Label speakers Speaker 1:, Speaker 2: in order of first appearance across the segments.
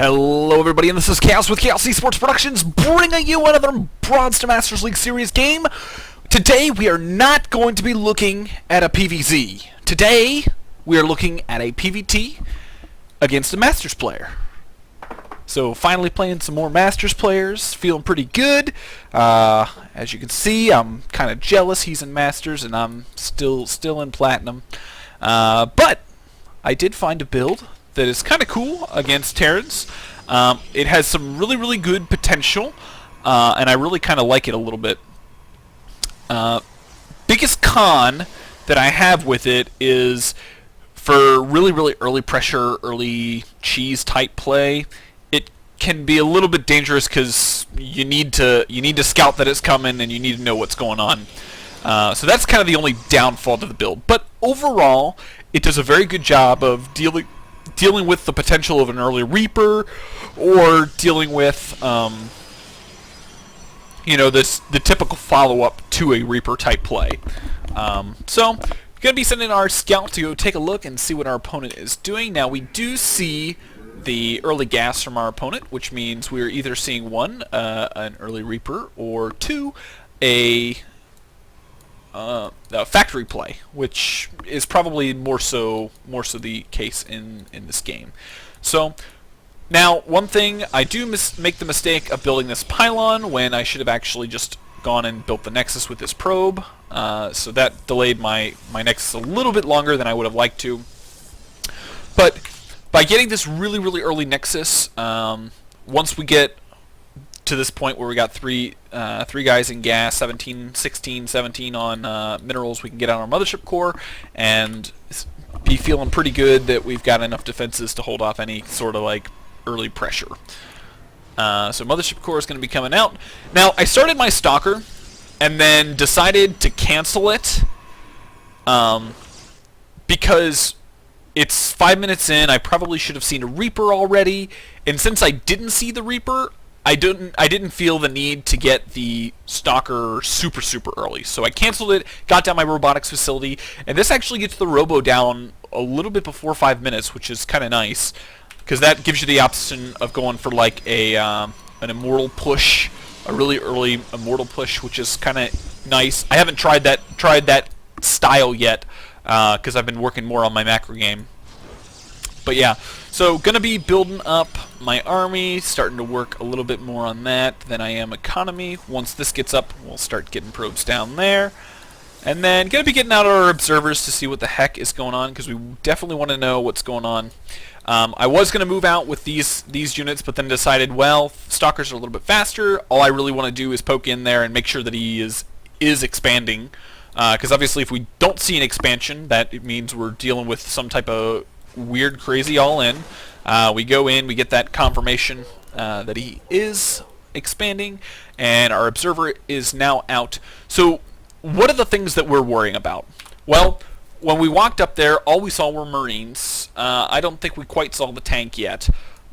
Speaker 1: Hello everybody, and this is Chaos with Chaos Esports Productions, bringing you another Bronze to Masters League Series game. Today we are not going to be looking at a PvZ. Today we are looking at a PvT against a Masters player. So finally playing some more Masters players, feeling pretty good. As you can see, I'm kind of jealous he's in Masters and I'm still in Platinum. But I did find a build that is kind of cool against Terrans. It has some really good potential, and I really kind of like it a little bit. Biggest con that I have with it is for really early pressure, early cheese type play. It can be a little bit dangerous because you need to scout that it's coming and you need to know what's going on. So that's kind of the only downfall to the build. But overall, it does a very good job of dealing with the potential of an early Reaper, or dealing with, the typical follow-up to a Reaper type play. So, going to be sending our scout to go take a look and see what our opponent is doing. Now, we do see the early gas from our opponent, which means we're either seeing one, an early Reaper, or two, a factory play, which is probably more so the case in this game. So now, one thing, I do make the mistake of building this pylon when I should have actually just gone and built the Nexus with this probe. So that delayed my Nexus a little bit longer than I would have liked to. But by getting this really early Nexus, once we get to this point where we got three guys in gas, 17, 16, 17 on minerals, we can get on our mothership core and be feeling pretty good that we've got enough defenses to hold off any sort of like early pressure. So mothership core is going to be coming out. Now, I started my Stalker and then decided to cancel it because it's 5 minutes in. I probably should have seen a Reaper already, and since I didn't see the Reaper, I didn't feel the need to get the Stalker super early. So I canceled it, got down my robotics facility, and this actually gets the robo down a little bit before 5 minutes, which is kind of nice, because that gives you the option of going for like an immortal push, a really early immortal push, which is kind of nice. I haven't tried that style yet, because I've been working more on my macro game. But yeah, so gonna be building up my army, starting to work a little bit more on that than I am economy. Once this gets up, we'll start getting probes down there. And then gonna be getting out our observers to see what the heck is going on, because we definitely want to know what's going on. I was gonna move out with these units, but then decided, well, Stalkers are a little bit faster. All I really want to do is poke in there and make sure that he is expanding. Because obviously if we don't see an expansion, that means we're dealing with some type of weird, crazy all-in. We go in, we get that confirmation that he is expanding, and our observer is now out. So what are the things that we're worrying about? Well, when we walked up there, all we saw were Marines. I don't think we quite saw the tank yet,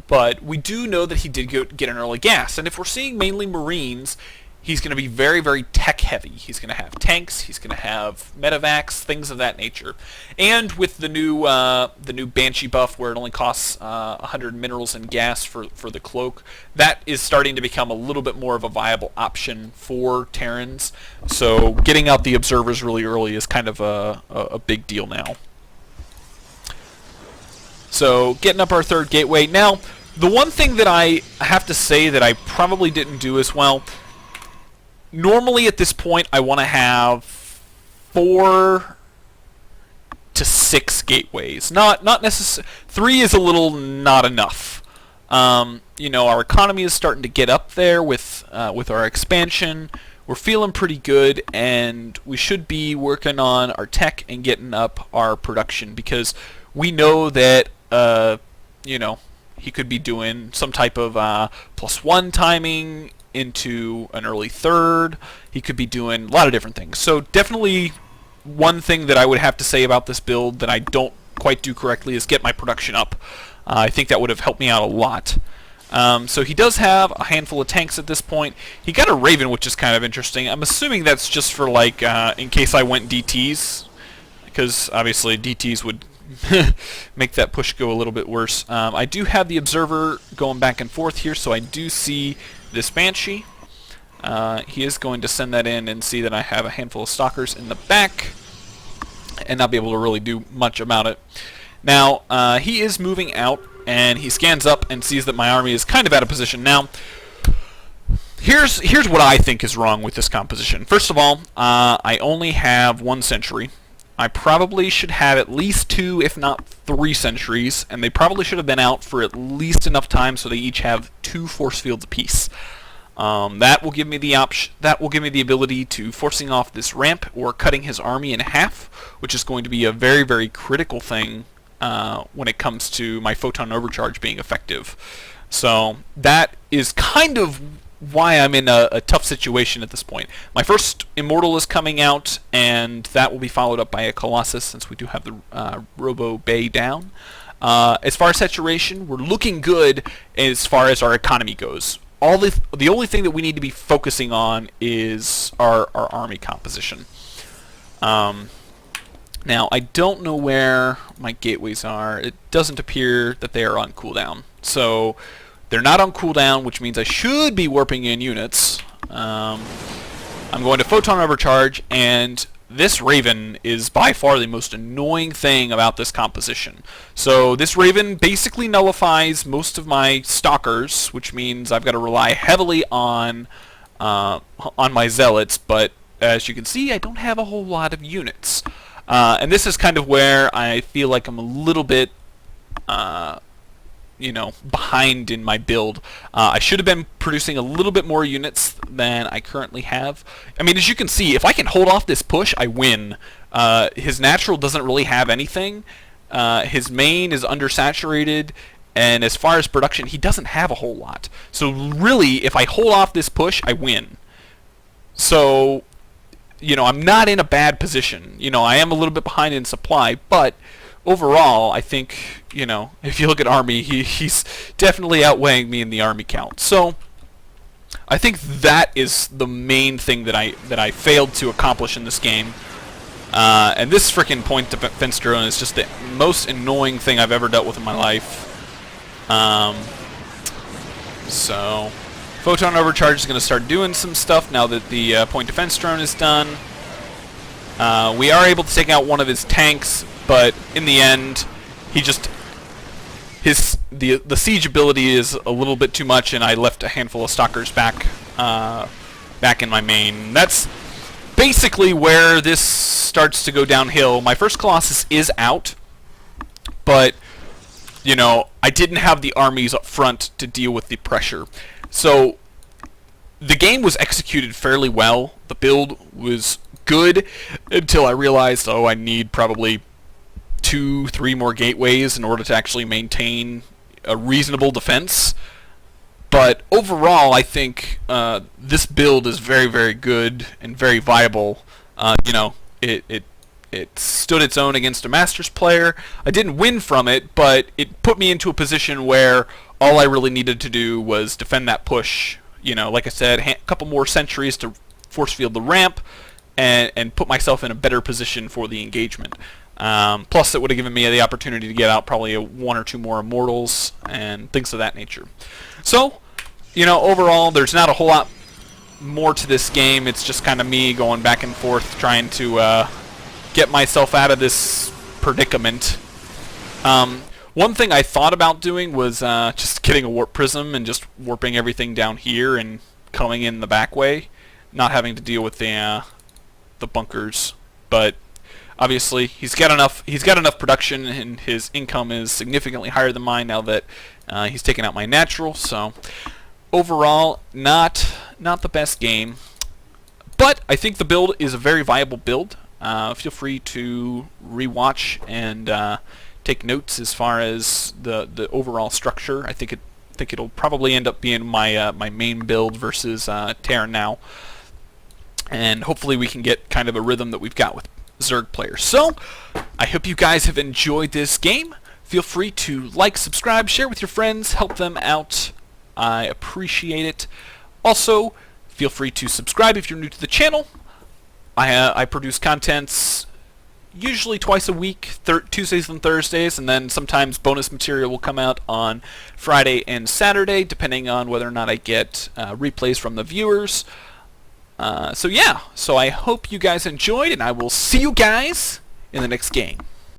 Speaker 1: but we do know that he did get an early gas, and if we're seeing mainly Marines, he's going to be very tech heavy. He's going to have tanks. He's going to have medevacs, things of that nature. And with the new Banshee buff, where it only costs 100 minerals and gas for the cloak, that is starting to become a little bit more of a viable option for Terrans. So getting out the observers really early is kind of a big deal now. So getting up our third gateway. Now, the one thing that I have to say that I probably didn't do as well. Normally at this point I want to have 4 to 6 gateways. Not necessarily 3 is a little not enough. Our economy is starting to get up there with our expansion. We're feeling pretty good, and we should be working on our tech and getting up our production, because we know that he could be doing some type of +1 timing into an early third. He could be doing a lot of different things. So definitely one thing that I would have to say about this build that I don't quite do correctly is get my production up. I think that would have helped me out a lot. So he does have a handful of tanks at this point. He got a Raven, which is kind of interesting. I'm assuming that's just for like in case I went DTs, because obviously DTs would make that push go a little bit worse. I do have the observer going back and forth here, so I do see this Banshee. He is going to send that in and see that I have a handful of stalkers in the back and not be able to really do much about it. Now, he is moving out, and he scans up and sees that my army is kind of out of position. Now, here's what I think is wrong with this composition. First of all, I only have 1 sentry. I probably should have at least 2, if not 3 sentries, and they probably should have been out for at least enough time so they each have 2 force fields apiece. That will give me the ability to forcing off this ramp or cutting his army in half, which is going to be a very, very critical thing when it comes to my photon overcharge being effective. So that is kind of why I'm in a tough situation at this point. My first Immortal is coming out, and that will be followed up by a Colossus, since we do have the Robo Bay down. As far as saturation, we're looking good as far as our economy goes. The only thing that we need to be focusing on is our army composition. Now, I don't know where my gateways are. It doesn't appear that they are on cooldown. So, they're not on cooldown, which means I should be warping in units. I'm going to Photon Overcharge, and this Raven is by far the most annoying thing about this composition. So this Raven basically nullifies most of my Stalkers, which means I've got to rely heavily on my Zealots, but as you can see, I don't have a whole lot of units. And this is kind of where I feel like I'm a little bit behind in my build. I should have been producing a little bit more units than I currently have. I mean, as you can see, if I can hold off this push, I win. His natural doesn't really have anything. His main is undersaturated, and as far as production, he doesn't have a whole lot. So really, if I hold off this push, I win. So, I'm not in a bad position. I am a little bit behind in supply, but overall, I think, if you look at army, he's definitely outweighing me in the army count. So, I think that is the main thing that I failed to accomplish in this game. And this frickin' point defense drone is just the most annoying thing I've ever dealt with in my life. So, Photon Overcharge is going to start doing some stuff now that the point defense drone is done. We are able to take out one of his tanks, but in the end, the siege ability is a little bit too much, and I left a handful of stalkers back in my main. That's basically where this starts to go downhill. My first Colossus is out, but I didn't have the armies up front to deal with the pressure. So the game was executed fairly well. The build was good until I realized, I need probably 2-3 more gateways in order to actually maintain a reasonable defense. But overall, I think this build is very, very good and very viable. It stood its own against a Masters player. I didn't win from it, but it put me into a position where all I really needed to do was defend that push. Like I said, a couple more sentries to force field the ramp and put myself in a better position for the engagement. Plus, it would have given me the opportunity to get out probably 1 or 2 more Immortals and things of that nature. So, overall, there's not a whole lot more to this game. It's just kind of me going back and forth trying to get myself out of this predicament. One thing I thought about doing was just getting a warp prism and just warping everything down here and coming in the back way, not having to deal with the bunkers. But obviously, he's got enough production, and his income is significantly higher than mine now that he's taken out my natural. So overall, not the best game, but I think the build is a very viable build. Feel free to rewatch and take notes as far as the overall structure. I think it'll probably end up being my main build versus Terran now, and hopefully we can get kind of a rhythm that we've got with Zerg players. So I hope you guys have enjoyed this game. Feel free to like, subscribe, share with your friends, help them out. I appreciate it. Also, feel free to subscribe if you're new to the channel. I produce contents, usually twice a week, Tuesdays and Thursdays, and then sometimes bonus material will come out on Friday and Saturday, depending on whether or not I get replays from the viewers. So I hope you guys enjoyed, and I will see you guys in the next game.